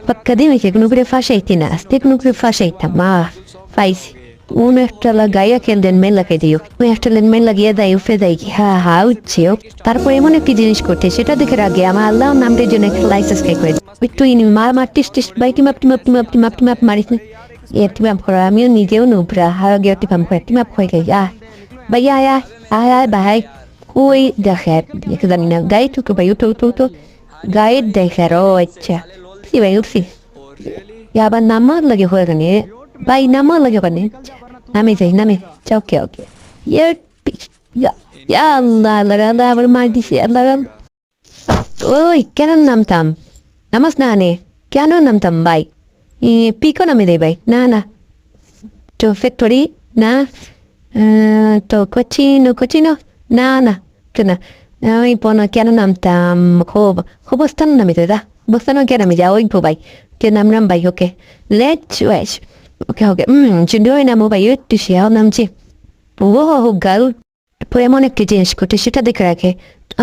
Pagkadimi che non per facete na, ste non per facete ma fai uno একটা লাগাইয়া কেলদেন mail লাগাই দিও ওই একটা মেল লাগিয়ে দেয় উফে দেয় হ্যাঁ হ্যাঁ উঠছেও তারপর এমন একটি জিনিস করতে সেটা দেখে আগে আমার আল্লাহ নামটির জন্য একটা লাইসেন্স কে করে তুই মার টিস টিস বাই টিমাপ মারিস না এ টিমাপ করা আমিও নিজেও নুবরা হারা গিয়ে টিমাপ হয়ে গেছে ভাইয়া আয় আয় আয় ভাই ওই দেখে জানি না গায়ে টুকু ভাই উঠো গায়ে দেখে রো আচ্ছা si ভাই উঠছি আবার নামার লাগে হয়ে গেলে ভাই naman lagi ka ni. Nami. Ciao, okay. Ya Allah, Allah, bermadi si Allah. Oi, কেন নামতাম? নামাজ না নে, কেন নামতাম ভাই? পিকো নামে দে ভাই, না. তো ফ্যাক্টরি, না. তো কোচিনো, না. তো না. আমি পনা কেন নামতাম? খুব বস্তান নামে দে দা. বস্তানো কেন নামে যা ওই ভাই. কে নাম ভাই ওকে. Let's watch. Okay. Junior na mo ba yun? Tu siya namchi. Wow, gal. Po এমন একটি জিনিস করতে সেটা দেখে রাখে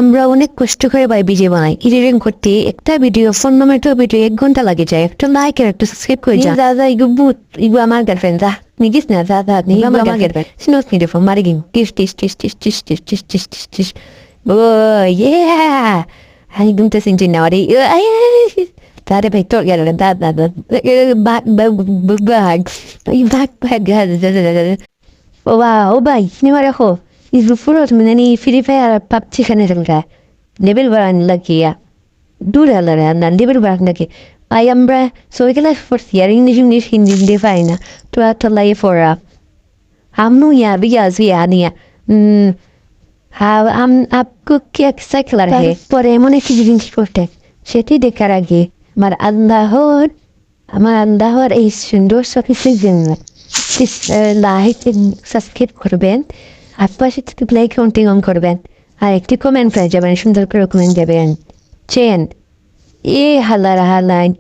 আমরা অনেক কষ্ট করে ভাই ভিডিও বানাই এডিটিং করতে একটা ভিডিও ফোন নাম্বারটা ভিডিও 1 ঘন্টা লাগে যায় একটা লাইক আর একটা সাবস্ক্রাইব করে যা দাদা ইগু আমার গার্লফ্রেন্ড দা নিগিস না দাদা নি আমার গার্লফ্রেন্ড সিনোস নি দেখো মারি গিম টিস ও ইয়া হাই গুমতে সিনজি নাওয়ারি Tare pe tot gel da bag wow ভাই সিনেমা দেখো ইজুফুরত মানে নি ফ্রি ফায়ার পাবজি খানে রেলগা লেভেল বাড়ান লাগিয়া দূর আলারে না লেভেল বাড়ান লাগে আই আমরা সোইকেলা ফর ইয়ার ইংলিশ হিন্দি দে ফাইনা তো আত লাই ফরা আমনু ইয়া বিয়া জিয়া নিয়া हम आपको क्या साइकिल है पर এমন একটি জিনিস করতে সেটি দেখার আগে আমার আল্লাহর এই সুন্দর সফিসের জন্য লাইক সাবস্ক্রাইব করবেন আর পাশে থেকে প্লে কাউন্টিং অন করবেন আর একটি কমেন্ট করে যাবেন সুন্দর করে কমেন্ট যাবেন চেন এ হালাইন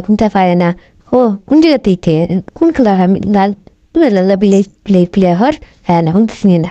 কোনটা পারে না ও কোন জায়গাতে কোন কালার লাল প্লে হর হ্যাঁ না কোন না